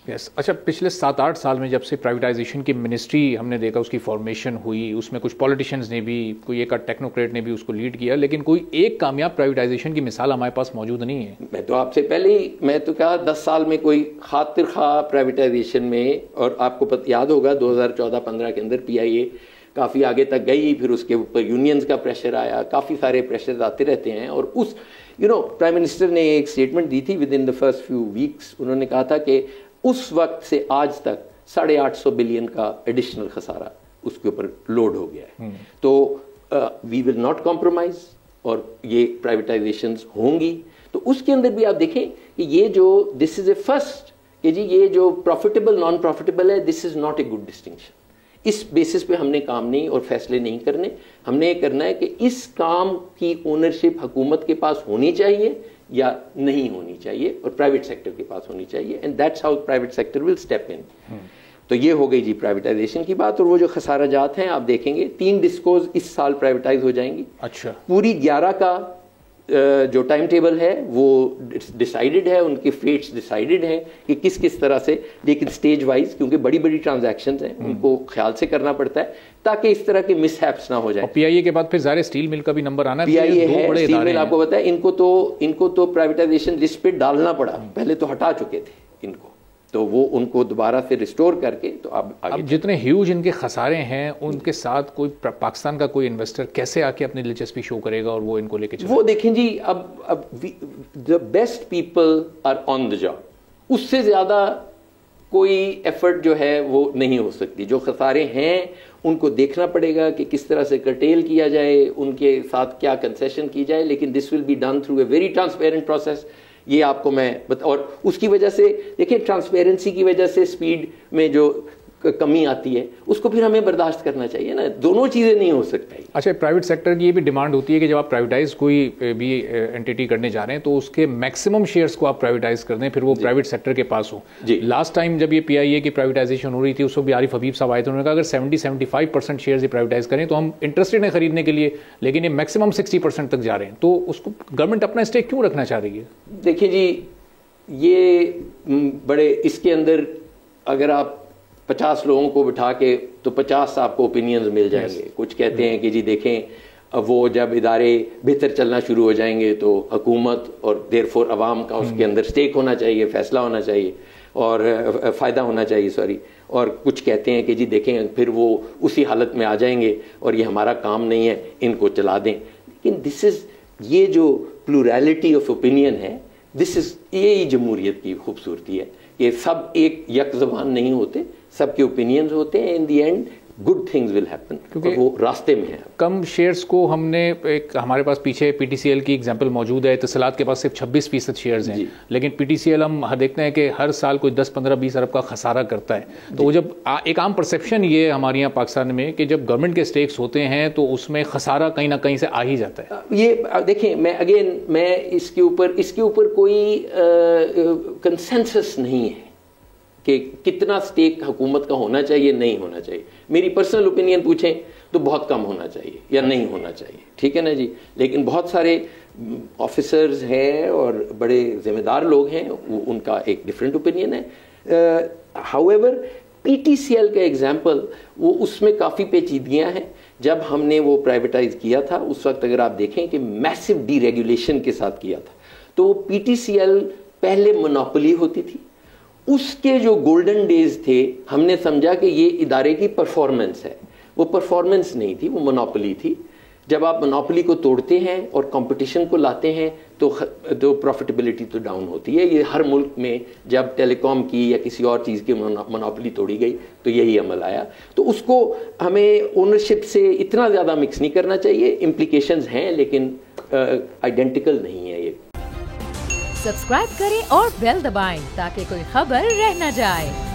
Yes अच्छा, पिछले 7-8 साल में जब से प्राइवेटाइजेशन की मिनिस्ट्री हमने देखा, उसकी फॉर्मेशन हुई, उसमें कुछ पॉलिटिशियंस ने भी, कोई एक टेक्नोक्रेट ने भी उसको लीड किया, लेकिन कोई एक कामयाब प्राइवेटाइजेशन की मिसाल हमारे पास मौजूद नहीं है। मैं तो आपसे पहले ही मैं तो कहा 10 साल में कोई खातिर खा प्राइवेटाइजेशन में, और आपको याद होगा 2014-15 के अंदर PIA काफ़ी आगे तक गई, फिर उसके ऊपर यूनियंस का प्रेशर आया, काफ़ी सारे प्रेशर आते रहते हैं। और उस प्राइम मिनिस्टर ने एक स्टेटमेंट दी थी with in the first few weeks, उन्होंने कहा था कि उस वक्त से आज तक 850 बिलियन का एडिशनल खसारा उसके ऊपर लोड हो गया है। तो वी विल नॉट कॉम्प्रोमाइज, और ये प्राइवेटाइजेशंस होंगी। तो उसके अंदर भी आप देखें कि ये जो दिस इज ए फर्स्ट कि जी ये जो प्रॉफिटेबल नॉन प्रॉफिटेबल है, this is not a good distinction. इस बेसिस पे हमने काम नहीं और फैसले नहीं करने, हमने ये करना है कि इस काम की ओनरशिप हुकूमत के पास होनी चाहिए या नहीं होनी चाहिए, और प्राइवेट सेक्टर के पास होनी चाहिए, and that's how private sector will step in. तो ये हो गई जी प्राइवेटाइजेशन की बात। और वो जो खसारा जात हैं आप देखेंगे 3 डिस्कोज इस साल प्राइवेटाइज हो जाएंगी। अच्छा, पूरी 11 का जो टाइम टेबल है वो डिसाइडेड है, उनके फेट्स डिसाइडेड हैं कि किस किस तरह से, लेकिन स्टेज वाइज, क्योंकि बड़ी बड़ी ट्रांजैक्शंस हैं, उनको ख्याल से करना पड़ता है ताकि इस तरह के मिसहैप्स ना हो जाए। PIA के बाद फिर ज़ाहिर स्टील मिल का भी नंबर आना है। PIA है, स्टील मिल आपको पता है, इनको तो प्राइवेटाइजेशन लिस्ट पे डालना पड़ा, पहले तो हटा चुके थे इनको, तो वो उनको दोबारा से रिस्टोर करके तो अब जितने ह्यूज इनके खसारे हैं, उनके साथ कोई पाकिस्तान का कोई इन्वेस्टर कैसे आके अपनी दिलचस्पी शो करेगा और वो इनको लेके चलेगा? वो देखें जी, अब the best people are on the job, उससे ज्यादा कोई एफर्ट जो है वो नहीं हो सकती। जो खसारे हैं उनको देखना पड़ेगा कि किस तरह से कर्टेल किया जाए, उनके साथ क्या कंसेशन की जाए, लेकिन this will be done through a very transparent process. ये आपको मैं और उसकी वजह से देखिए, ट्रांसपेरेंसी की वजह से स्पीड में जो कमी आती है उसको फिर हमें बर्दाश्त करना चाहिए ना, दोनों चीज़ें नहीं हो सकती। अच्छा, प्राइवेट सेक्टर की ये भी डिमांड होती है कि जब आप प्राइवेटाइज कोई भी एंटिटी करने जा रहे हैं तो उसके मैक्सिमम शेयर्स को आप प्राइवेटाइज कर दें, फिर वो प्राइवेट सेक्टर के पास हो। लास्ट टाइम जब ये PIA की प्राइवेटाइजेशन हो रही थी, उस वक्त भी आरिफ हबीब साहब आए थे, उन्होंने कहा अगर 70-75% शेयर्स ये प्राइवेटाइज करें तो हम इंटरेस्टेड हैं खरीदने के लिए, लेकिन ये मैक्सिमम 60% तक जा रहे हैं, तो उसको गवर्नमेंट अपना स्टेक क्यों रखना चाह रही है? देखिए जी, ये बड़े इसके अंदर अगर आप 50 लोगों को बिठा के तो 50 आपको ओपिनियंस मिल जाएंगे। कुछ कहते हैं कि जी देखें, अब वो जब इदारे बेहतर चलना शुरू हो जाएंगे तो हुकूमत और देयरफॉर अवाम का उसके अंदर स्टेक होना चाहिए, फैसला होना चाहिए और फ़ायदा होना चाहिए, सॉरी। और कुछ कहते हैं कि जी देखें फिर वो उसी हालत में आ जाएंगे और ये हमारा काम नहीं है, इनको चला दें। लेकिन दिस इज़, ये जो प्लूरैलिटी ऑफ ओपिनियन है, दिस इज़, यही जमहूरियत की खूबसूरती है कि सब एक यक ज़बान नहीं होते, सबके ओपिनियंस होते हैं। In the end good things will happen, क्योंकि वो रास्ते में है। कम शेयर्स को हमने हमारे पास पीछे PTCL की एग्जांपल मौजूद है, इत्तेसालात के पास सिर्फ 26% शेयर्स हैं, लेकिन PTCL हम देखते हैं कि हर साल कोई 10, 15, 20 अरब का खसारा करता है। तो वो जब एक आम परसेप्शन ये हमारे यहाँ पाकिस्तान में कि जब गवर्नमेंट के स्टेक्स होते हैं तो उसमें खसारा कहीं ना कहीं से आ ही जाता है। ये देखें, मैं इसके ऊपर कोई कंसेंसस नहीं है कि कितना स्टेक हुकूमत का होना चाहिए, नहीं होना चाहिए। मेरी पर्सनल ओपिनियन पूछें तो बहुत कम होना चाहिए या नहीं होना चाहिए, ठीक है ना जी। लेकिन बहुत सारे ऑफिसर्स हैं और बड़े जिम्मेदार लोग हैं, उनका एक डिफरेंट ओपिनियन है। हाउएवर PTCL का एग्जाम्पल, वो उसमें काफ़ी पेचीदगियाँ हैं। जब हमने वो प्राइवेटाइज किया था उस वक्त अगर आप देखें कि मैसिव डीरेगुलेशन के साथ किया था, तो PTCL पहले मोनोपोली होती थी। उसके जो गोल्डन डेज थे, हमने समझा कि ये इदारे की परफॉर्मेंस है, वो परफॉर्मेंस नहीं थी, वो मोनोपोली थी। जब आप मोनोपोली को तोड़ते हैं और कंपटीशन को लाते हैं तो प्रॉफिटेबिलिटी तो डाउन होती है। ये हर मुल्क में जब टेलीकॉम की या किसी और चीज़ की मोनोपोली तोड़ी गई तो यही अमल आया। तो उसको हमें ओनरशिप से इतना ज़्यादा मिक्स नहीं करना चाहिए। इम्प्लीकेशंस हैं लेकिन आइडेंटिकल नहीं है ये। सब्सक्राइब करें और बेल दबाएं ताकि कोई खबर रह न जाए।